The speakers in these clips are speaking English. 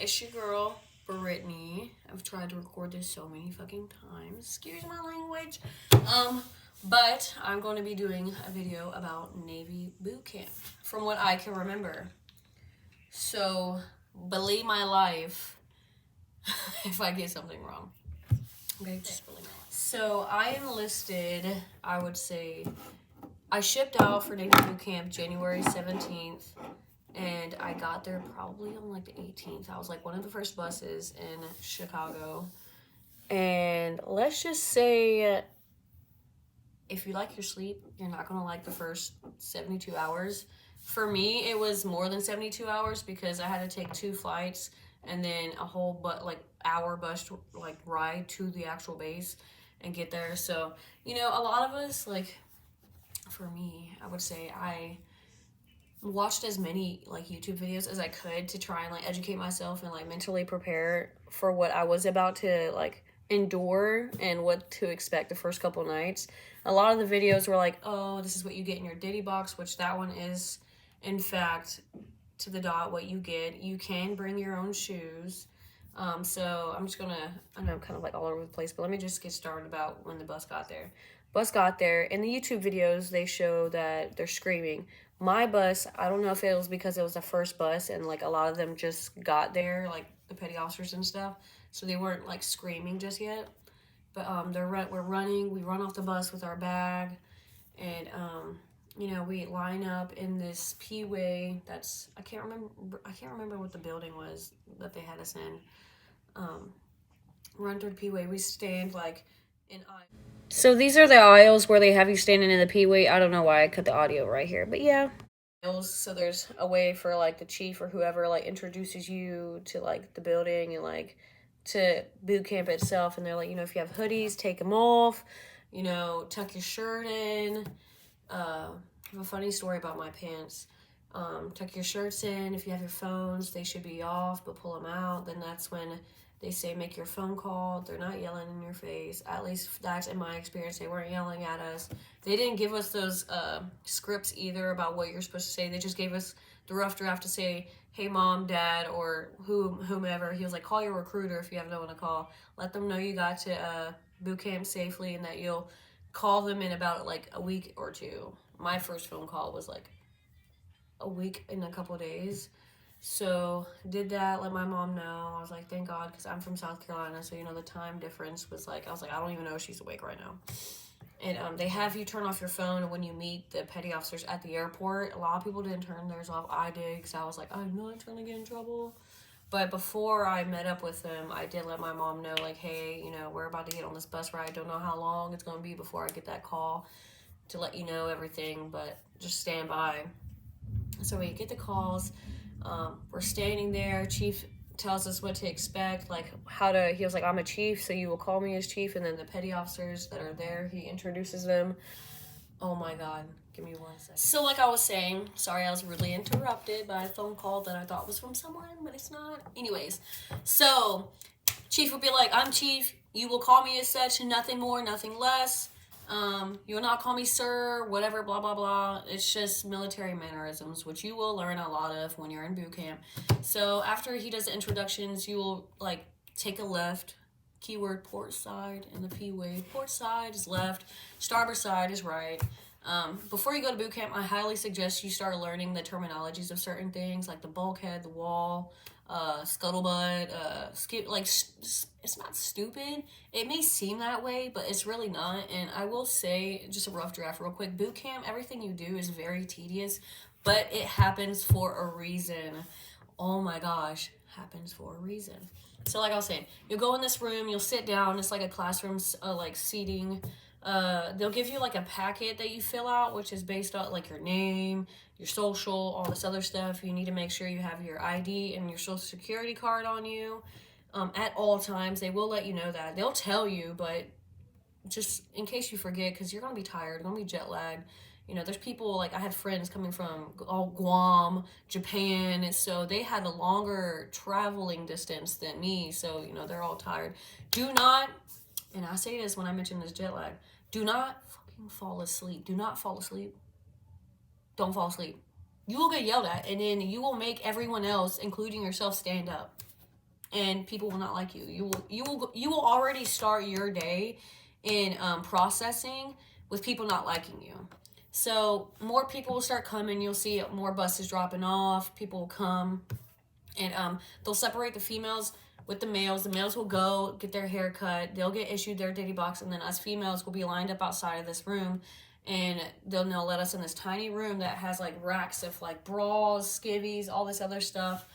It's your girl, Brittany. I've tried to record this so many fucking times. Excuse my language. But I'm going to be doing a video about Navy boot camp from what I can remember. So, believe my life if I get something wrong. Okay, just believe my life. So, I enlisted, I would say, I shipped out for Navy boot camp January 17th. And I got there probably on like the 18th. I was like one of the first buses in Chicago. And let's just say, if you like your sleep, you're not going to like the first 72 hours. For me, it was more than 72 hours because I had to take 2 flights and then a whole hour bus ride to the actual base and get there. So, a lot of us, for me, I would say I watched as many YouTube videos as I could to try and educate myself and mentally prepare for what I was about to endure and what to expect the first couple nights. A lot of the videos were oh, this is what you get in your Diddy box, which that one is in fact to the dot what you get. You can bring your own shoes. So I'm just gonna, I know I'm kind of all over the place, but let me just get started about when the bus got there. Bus got there. In the YouTube videos, they show that they're screaming. My bus, I don't know if it was because it was the first bus and a lot of them just got there, the petty officers and stuff, so they weren't screaming just yet. But we're running. We run off the bus with our bag, and we line up in this P-way. That's I can't remember what the building was that they had us in. Run through the P-way. We stand in aisle. So these are the aisles where they have you standing in the P-way. I don't know why I cut the audio right here, but yeah. So there's a way for the chief or whoever introduces you to the building and to boot camp itself, and they're if you have hoodies, take them off, tuck your shirt in. I have a funny story about my pants. Tuck your shirts in. If you have your phones, they should be off, but pull them out. Then that's when they say make your phone call. They're not yelling in your face. At least that's in my experience. They weren't yelling at us. They didn't give us those scripts either about what you're supposed to say. They just gave us the rough draft to say, hey, mom, dad, or whomever. He was call your recruiter if you have no one to call. Let them know you got to boot camp safely and that you'll call them in about a week or 2. My first phone call was a week and a couple days. So did that, let my mom know. I was thank God, because I'm from South Carolina, so the time difference was I was I don't even know if she's awake right now. And they have you turn off your phone when you meet the petty officers at the airport. A lot of people didn't turn theirs off. I did, because I was I'm not trying to get in trouble. But before I met up with them, I did let my mom know, hey, we're about to get on this bus ride. Don't know how long it's going to be before I get that call to let you know everything, but just stand by. So we get the calls. We're standing there. Chief tells us what to expect, he was I'm a chief, so you will call me as chief. And then the petty officers that are there, he introduces them. Oh my God, give me 1 second. So I was saying, sorry I was rudely interrupted by a phone call that I thought was from someone, but it's not. Anyways, so chief would be I'm chief, you will call me as such, nothing more, nothing less. You will not call me sir, whatever, blah, blah, blah. It's just military mannerisms, which you will learn a lot of when you're in boot camp. So after he does the introductions, you will, take a left, keyword port side in the P-way. Port side is left, starboard side is right. Before you go to boot camp, I highly suggest you start learning the terminologies of certain things, like the bulkhead, the wall, scuttlebutt, it's not stupid. It may seem that way, but it's really not. And I will say, just a rough draft real quick, boot camp, everything you do is very tedious, but it happens for a reason. Oh my gosh, happens for a reason. So I was saying, you'll go in this room, you'll sit down, it's a classroom, seating. They'll give you a packet that you fill out, which is based on your name, your social, all this other stuff. You need to make sure you have your ID and your social security card on you at all times. They will let you know that. They'll tell you, but just in case you forget, because you're going to be tired, you're going to be jet lagged. There's people, I had friends coming from Guam, Japan, and so they had a longer traveling distance than me, so, they're all tired. Do not, and I say this when I mention this jet lag, do not fucking fall asleep. Do not fall asleep. Don't fall asleep. You will get yelled at, and then you will make everyone else, including yourself, stand up. and people will not like you. You will already start your day in processing with people not liking you. So more people will start coming. You'll see more buses dropping off. People will come, and they'll separate the females with the males. The males will go get their hair cut. They'll get issued their ditty box, and then us females will be lined up outside of this room, and they'll let us in this tiny room that has like racks of like bras, skivvies, all this other stuff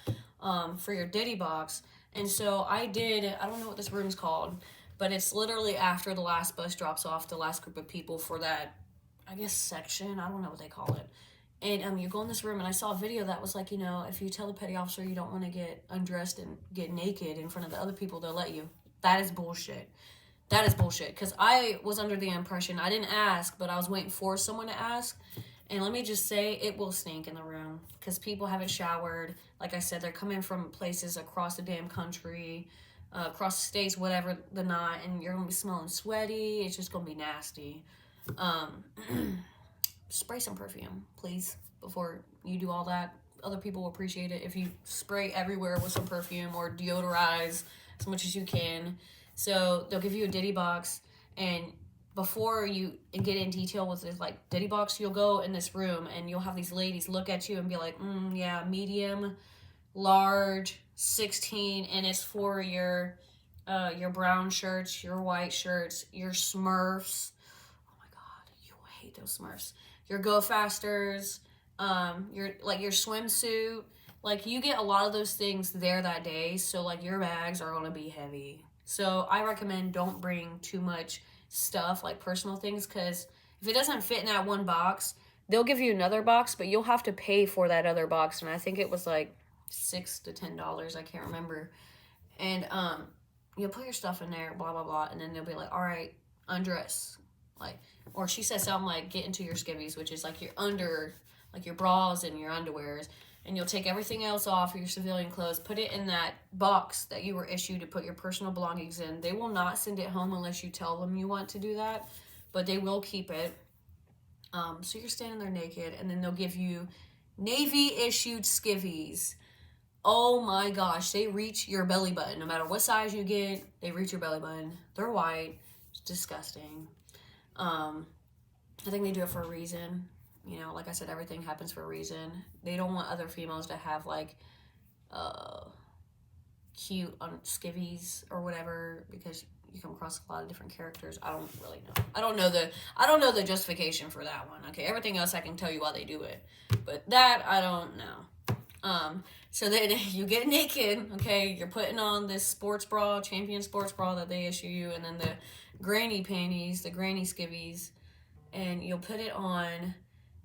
for your ditty box. And so I don't know what this room's called, but it's literally after the last bus drops off, the last group of people for that, I guess, section. I don't know what they call it. And you go in this room, and I saw a video that was like, if you tell the petty officer you don't want to get undressed and get naked in front of the other people, they'll let you. That is bullshit. That is bullshit. Because I was under the impression, I didn't ask, but I was waiting for someone to ask. And let me just say, it will stink in the room. Because people haven't showered. Like I said, they're coming from places across the damn country, across the states, whatever the not. And you're going to be smelling sweaty. It's just going to be nasty. Spray some perfume, please, before you do all that. Other people will appreciate it if you spray everywhere with some perfume or deodorize as much as you can. So they'll give you a ditty box, and before you get in detail with this like ditty box, you'll go in this room and you'll have these ladies look at you and be like, yeah, medium, large, 16, and it's for your brown shirts, your white shirts, your Smurfs. Oh my God, you will hate those Smurfs. Your Go Fasters, your swimsuit. Like, you get a lot of those things there that day, so like your bags are gonna be heavy. So I recommend don't bring too much stuff, like personal things, because if it doesn't fit in that one box, they'll give you another box, but you'll have to pay for that other box. And I think it was like $6 to $10, I can't remember. And you'll put your stuff in there, blah blah blah, and then they'll be like, all right, undress. Like, or she said something like, get into your skivvies, which is like your your bras and your underwears, and you'll take everything else off your civilian clothes, put it in that box that you were issued to put your personal belongings in. They will not send it home unless you tell them you want to do that, but they will keep it. So you're standing there naked, and then they'll give you Navy issued skivvies. Oh my gosh, they reach your belly button. No matter what size you get, they reach your belly button. They're white. It's disgusting. I think they do it for a reason. Like I said, everything happens for a reason. They don't want other females to have like cute skivvies or whatever, because you come across a lot of different characters. I don't really know. I don't know the justification for that one. Okay, everything else I can tell you why they do it, but that I don't know. So then you get naked. Okay, you're putting on this sports bra, Champion sports bra that they issue you, and then the granny panties, the granny skivvies, and you'll put it on,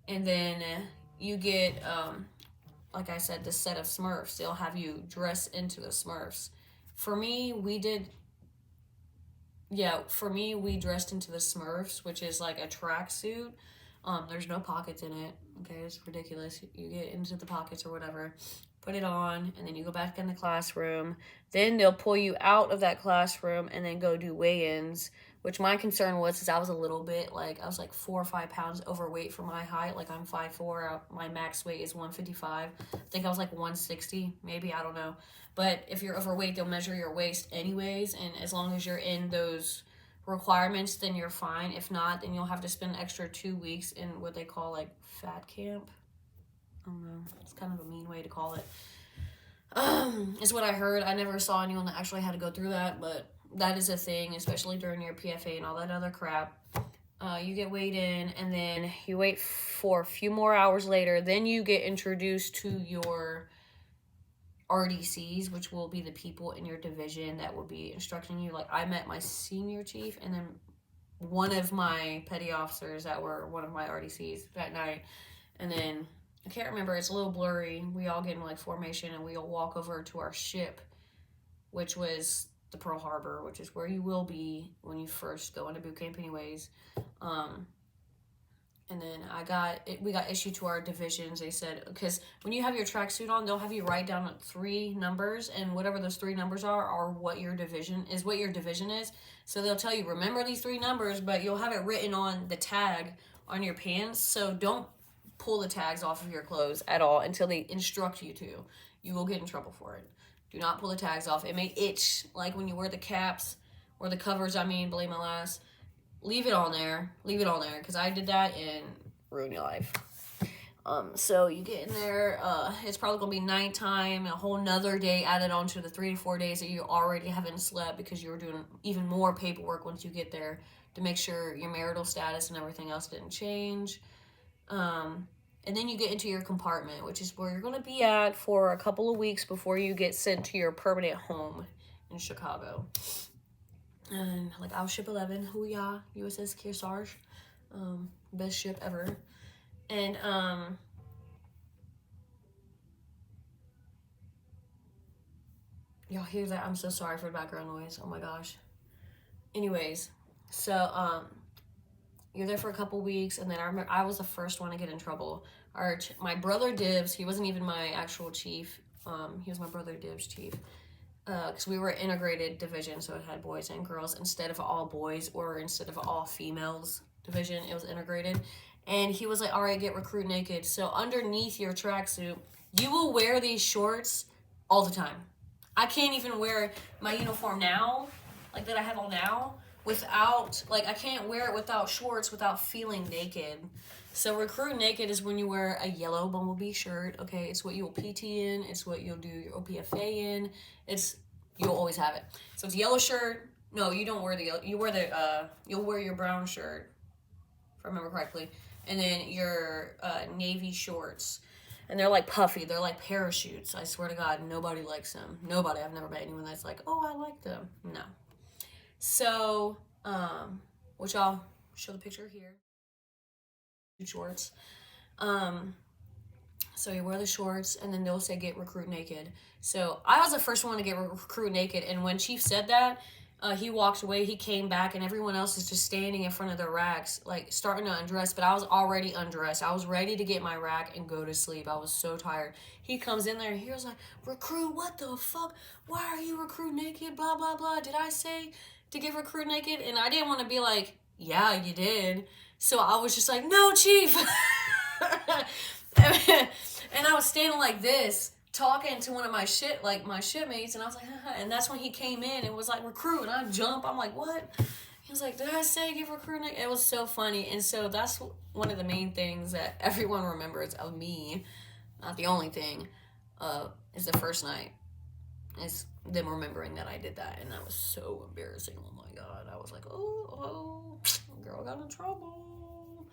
and then you get like I said, this set of Smurfs. They'll have you dress into the Smurfs. For me, we dressed into the Smurfs, which is like a tracksuit. There's no pockets in it. Okay, it's ridiculous. You get into the pockets or whatever, put it on, and then you go back in the classroom. Then they'll pull you out of that classroom and then go do weigh-ins, which my concern was is I was a little bit, I was like 4 or 5 pounds overweight for my height. Like, I'm 5'4", my max weight is 155. I think I was like 160, maybe, I don't know. But if you're overweight, they'll measure your waist anyways, and as long as you're in those requirements, then you're fine. If not, then you'll have to spend an extra 2 weeks in what they call like fat camp. I don't know, it's kind of a mean way to call it. Is what I heard. I never saw anyone that actually had to go through that, but that is a thing, especially during your PFA and all that other crap. You get weighed in, and then you wait for a few more hours later. Then you get introduced to your RDCs, which will be the people in your division that will be instructing you. Like, I met my senior chief and then one of my petty officers that were one of my RDCs that night. And then, I can't remember, it's a little blurry. We all get in like formation and we all walk over to our ship, which was the Pearl Harbor, which is where you will be when you first go into boot camp anyways. And then we got issued to our divisions. They said, because when you have your tracksuit on, they'll have you write down 3 numbers, and whatever those 3 numbers are what your division is. So they'll tell you, remember these 3 numbers, but you'll have it written on the tag on your pants. So don't pull the tags off of your clothes at all until they instruct you to. You will get in trouble for it. Do not pull the tags off. It may itch, like when you wear the caps, or the covers, I mean, believe my last. Leave it on there. Leave it on there, because I did that and ruined your life. So you get in there, it's probably gonna be nighttime, a whole nother day added on to the 3 to 4 days that you already haven't slept, because you were doing even more paperwork once you get there to make sure your marital status and everything else didn't change. And then you get into your compartment, which is where you're gonna be at for a couple of weeks before you get sent to your permanent home in Chicago. And like, I was ship 11, HOOOYAHHH, USS Kearsarge, best ship ever. And y'all hear that? I'm so sorry for the background noise. Oh my gosh. Anyways, so you're there for a couple weeks, and then I remember I was the first one to get in trouble. My brother Dibs, he wasn't even my actual chief. He was my brother Dibs' chief. Because we were an integrated division, so it had boys and girls instead of all boys or instead of all females division. It was integrated. And he was like, all right, get recruit naked. So underneath your tracksuit, you will wear these shorts all the time. I can't even wear my uniform now, like that I have on now, without, like, I can't wear it without shorts, without feeling naked. So recruit naked is when you wear a yellow Bumblebee shirt, okay? It's what you'll PT in. It's what you'll do your OPFA in. You'll always have it. So it's yellow shirt. No, you don't wear the yellow. You wear you'll wear your brown shirt, if I remember correctly. And then your navy shorts. And they're like puffy. They're like parachutes. I swear to God, nobody likes them. Nobody. I've never met anyone that's like, oh, I like them. No. So, which I'll show the picture here. Shorts. So you wear the shorts, and then they'll say get recruit naked. So I was the first one to get recruit naked, and when Chief said that, he walked away, he came back, and everyone else is just standing in front of their racks, like starting to undress, but I was already undressed. I was ready to get my rack and go to sleep. I was so tired. He comes in there, and he was like, recruit, what the fuck? Why are you recruit naked? Blah, blah, blah. Did I say to get recruit naked? And I didn't want to be like, yeah, you did. So I was just like, no, Chief. And I was standing like this, talking to one of my shipmates, and I was like, haha. And that's when he came in and was like, recruit, and I jump. I'm like, what? He was like, did I say give recruit? It was so funny. And so that's one of the main things that everyone remembers of me. Not the only thing, is the first night. It's them remembering that I did that, and that was so embarrassing. Oh my God. I was like, oh, girl got in trouble.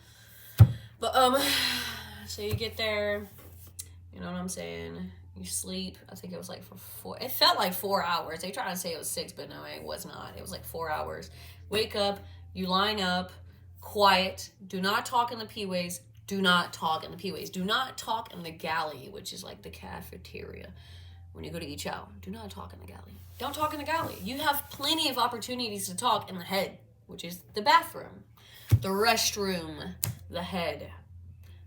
But, so you get there, you know what I'm saying? You sleep. I think it was like it felt like 4 hours. They tried to say it was 6, but no, it was not. It was like 4 hours. Wake up, you line up, quiet. Do not talk in the P-ways. Do not talk in the P-ways. Do not talk in the galley, which is like the cafeteria. When you go to eat chow, do not talk in the galley. Don't talk in the galley. You have plenty of opportunities to talk in the head, which is the bathroom, the restroom, the head.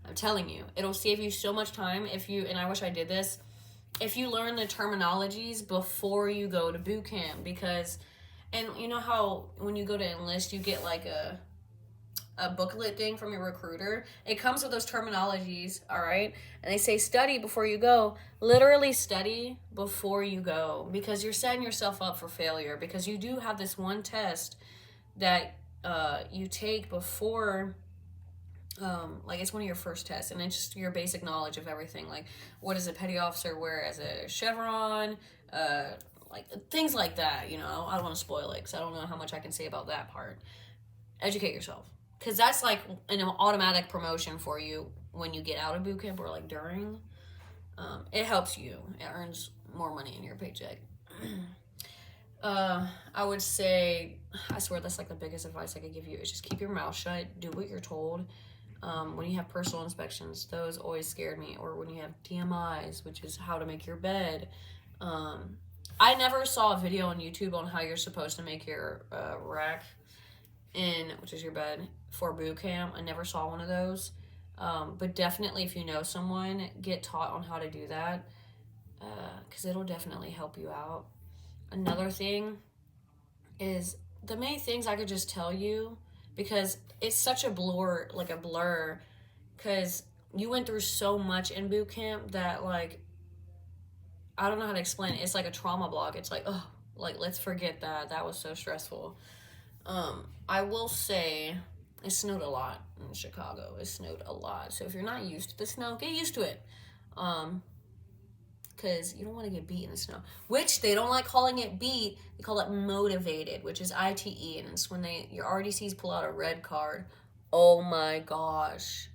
I'm telling you, it'll save you so much time if you, and I wish I did this, if you learn the terminologies before you go to boot camp, because, and you know how when you go to enlist, you get like a booklet thing from your recruiter. It comes with those terminologies, all right? And they say study before you go. Literally study before you go, because you're setting yourself up for failure, because you do have this one test that you take before, like it's one of your first tests, and it's just your basic knowledge of everything. Like, what does a petty officer wear as a chevron? Like things like that, you know? I don't want to spoil it, because I don't know how much I can say about that part. Educate yourself. Because that's like an automatic promotion for you when you get out of boot camp, or like during. It helps you. It earns more money in your paycheck. I would say, I swear that's like the biggest advice I could give you, is just keep your mouth shut. Do what you're told. When you have personal inspections, those always scared me. Or when you have TMIs, which is how to make your bed. I never saw a video on YouTube on how you're supposed to make your rack, which is your bed, for boot camp. I never saw one of those. But definitely, if you know someone, get taught on how to do that, because it'll definitely help you out. Another thing is, the main things I could just tell you, because it's such a blur, because you went through so much in boot camp that, like, I don't know how to explain it. It's like a trauma block. It's like, oh, like, let's forget that. That was so stressful. I will say it snowed a lot in Chicago. It snowed a lot. So if you're not used to the snow, get used to it. Because you don't want to get beat in the snow. Which they don't like calling it beat. They call it motivated, which is ITE. And it's when your RDCs pull out a red card. Oh my gosh.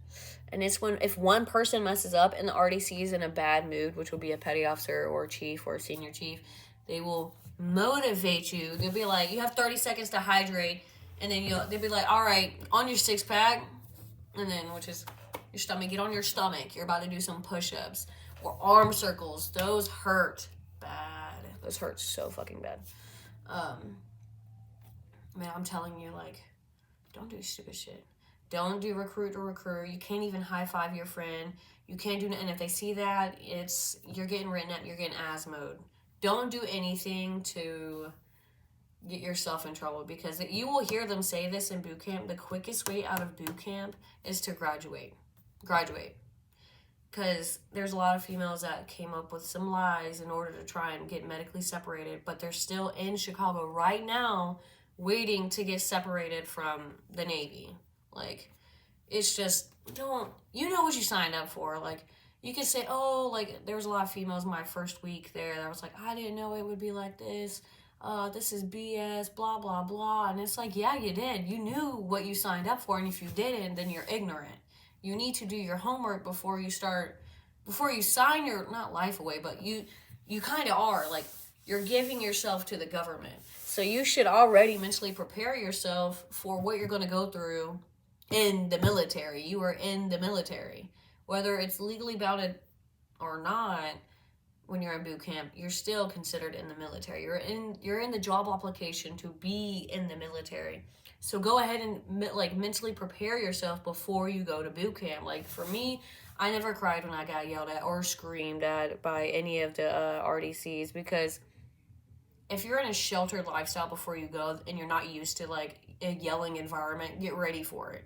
And it's when, if one person messes up and the RDC is in a bad mood, which will be a petty officer or a chief or a senior chief, they will motivate you. They'll be like, you have 30 seconds to hydrate. And then they'll be like, all right, on your 6-pack. And then, which is your stomach, get on your stomach. You're about to do some push-ups. Or arm circles. Those hurt bad. Those hurt so fucking bad. Man, I'm telling you, like, don't do stupid shit. Don't do recruit to recruit. You can't even high-five your friend. You can't do, and if they see that, you're getting written up, you're getting ass mode. Don't do anything to get yourself in trouble, because you will hear them say this in boot camp. The quickest way out of boot camp is to graduate. Because there's a lot of females that came up with some lies in order to try and get medically separated, but they're still in Chicago right now waiting to get separated from the Navy. Like, it's just, you know what you signed up for. Like, you can say, oh, like, there was a lot of females my first week there that was like, I didn't know it would be like this. This is BS, blah, blah, blah. And it's like, yeah, you did. You knew what you signed up for, and if you didn't, then you're ignorant. You need to do your homework before you sign your, not life away, but you kind of are. Like, you're giving yourself to the government. So you should already mentally prepare yourself for what you're going to go through in the military. You are in the military. Whether it's legally bounded or not, when you're in boot camp, you're still considered in the military. You're in the job application to be in the military. So go ahead and like mentally prepare yourself before you go to boot camp. Like for me, I never cried when I got yelled at or screamed at by any of the RDCs, because if you're in a sheltered lifestyle before you go and you're not used to like a yelling environment, get ready for it.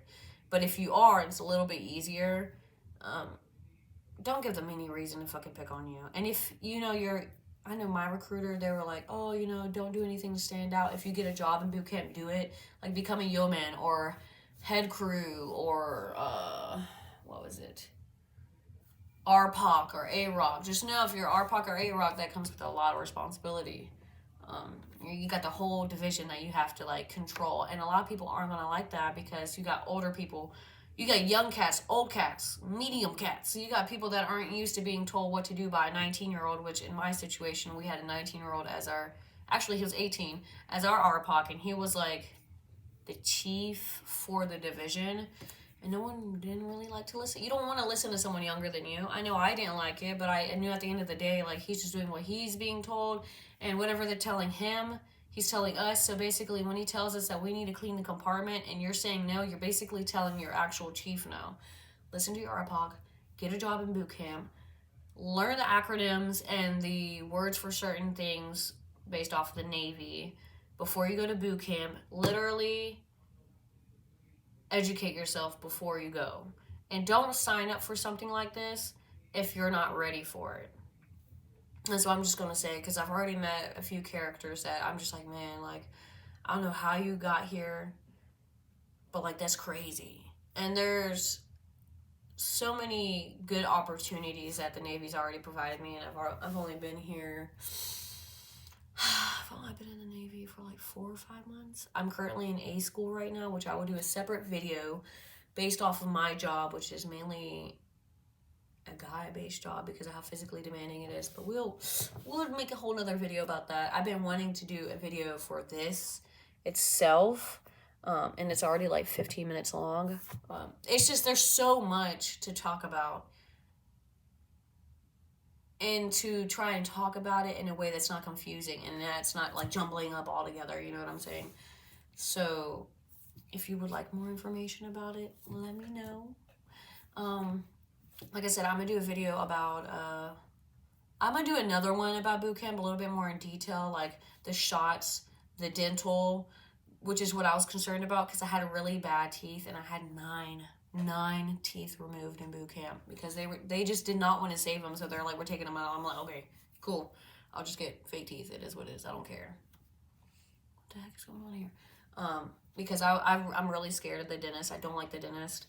But if you are, it's a little bit easier. Don't give them any reason to fucking pick on you. And if, I know my recruiter, they were like, oh, don't do anything to stand out. If you get a job in boot camp, do it. Like, become a yeoman or head crew or, what was it? RPOC or AROC. Just know if you're RPOC or AROC, that comes with a lot of responsibility. You got the whole division that you have to, like, control. And a lot of people aren't going to like that, because you got older people. You got young cats, old cats, medium cats. So you got people that aren't used to being told what to do by a 19-year-old, which in my situation, we had a 19-year-old as actually he was 18, as our RPOC, and he was like the chief for the division, and no one didn't really like to listen. You don't want to listen to someone younger than you. I know I didn't like it, but I knew at the end of the day, like, he's just doing what he's being told, and whatever they're telling him, he's telling us. So basically, when he tells us that we need to clean the compartment and you're saying no, you're basically telling your actual chief no. Listen to your RPOC, get a job in boot camp, learn the acronyms and the words for certain things based off of the Navy before you go to boot camp. Literally educate yourself before you go. And don't sign up for something like this if you're not ready for it. That's what I'm just going to say, because I've already met a few characters that I'm just like, man, like, I don't know how you got here, but, like, that's crazy. And there's so many good opportunities that the Navy's already provided me, and I've only been here, I've only been in the Navy for, like, 4 or 5 months. I'm currently in A school right now, which I will do a separate video based off of my job, which is mainly a guy-based job because of how physically demanding it is, but we'll make a whole nother video about that. I've been wanting to do a video for this itself, and it's already like 15 minutes long. It's just, there's so much to talk about, and to try and talk about it in a way that's not confusing and that's not like jumbling up all together, you know what I'm saying? So if you would like more information about it, let me know. Like I said, I'm going to do a video about, I'm going to do another one about boot camp, a little bit more in detail, like the shots, the dental, which is what I was concerned about, because I had really bad teeth, and I had nine teeth removed in boot camp, because they just did not want to save them, so they're like, we're taking them out. I'm like, okay, Cool. I'll just get fake teeth. It is what it is. I don't care. What the heck is going on here? Because I'm really scared of the dentist. I don't like the dentist.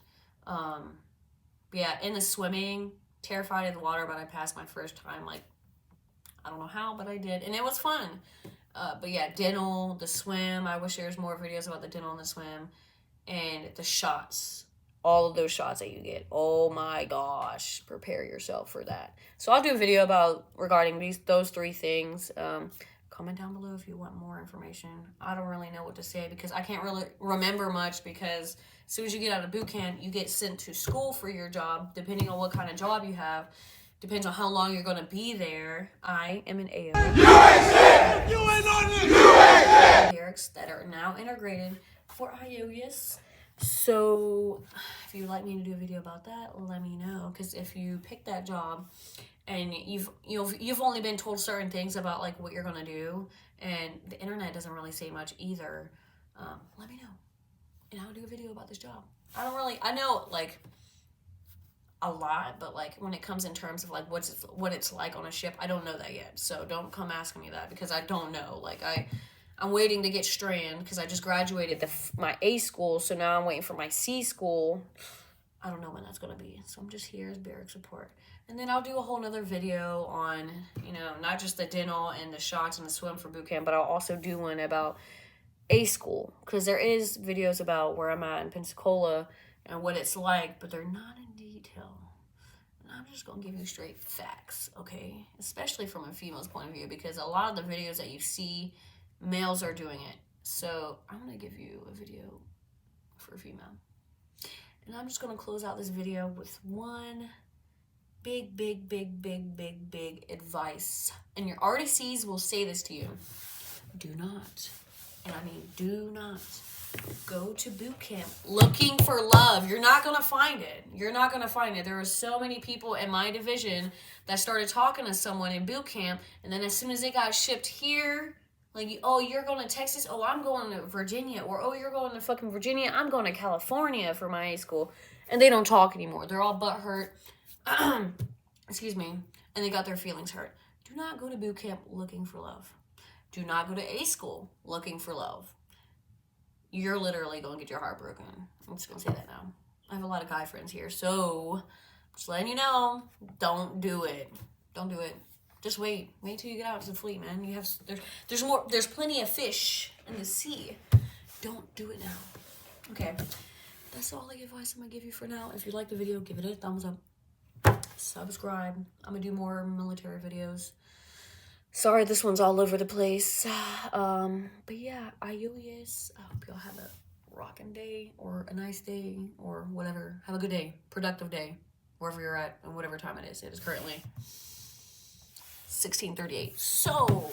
Yeah, in the swimming, terrified of the water, but I passed my first time. Like, I don't know how, but I did. And it was fun. But yeah, dental, the swim. I wish there was more videos about the dental and the swim. And the shots. All of those shots that you get. Oh my gosh. Prepare yourself for that. So I'll do a video regarding those 3 things. Comment down below if you want more information. I don't really know what to say because I can't really remember much, because as soon as you get out of boot camp, you get sent to school for your job, depending on what kind of job you have. Depends on how long you're going to be there. I am an AO. Lyrics that are now integrated for IOUs. So if you'd like me to do a video about that, let me know. Because if you pick that job and you've only been told certain things about like what you're gonna do, and the internet doesn't really say much either, let me know, and I'll do a video about this job. I know like a lot, but like when it comes in terms of like what it's like on a ship, I don't know that yet. So don't come asking me that, because I don't know. Like I'm waiting to get strand because I just graduated my A school, so now I'm waiting for my C school. I don't know when that's going to be, so I'm just here as barrack support. And then I'll do a whole nother video on, not just the dental and the shots and the swim for boot camp, but I'll also do one about A school, because there is videos about where I'm at in Pensacola and what it's like, but they're not in detail. And I'm just going to give you straight facts, okay? Especially from a female's point of view, because a lot of the videos that you see, males are doing it. So I'm going to give you a video for a female. And I'm just going to close out this video with one big advice. And your RDCs will say this to you. Do not, and I mean do not, go to boot camp looking for love. You're not going to find it. You're not going to find it. There were so many people in my division that started talking to someone in boot camp, and then as soon as they got shipped here, like, oh, you're going to Texas? Oh, I'm going to Virginia. Or, oh, you're going to fucking Virginia? I'm going to California for my A school. And they don't talk anymore. They're all butthurt. Excuse me. And they got their feelings hurt. Do not go to boot camp looking for love. Do not go to A school looking for love. You're literally going to get your heart broken. I'm just going to say that now. I have a lot of guy friends here. So, just letting you know, don't do it. Don't do it. Just wait till you get out to the fleet, man. There's plenty of fish in the sea. Don't do it now. Okay, that's all the advice I'm gonna give you for now. If you like the video, give it a thumbs up. Subscribe. I'm gonna do more military videos. Sorry, this one's all over the place. But yeah, IOUYAHHH. I hope y'all have a rocking day or a nice day or whatever. Have a good day, productive day, wherever you're at and whatever time it is. It is currently 16:38. So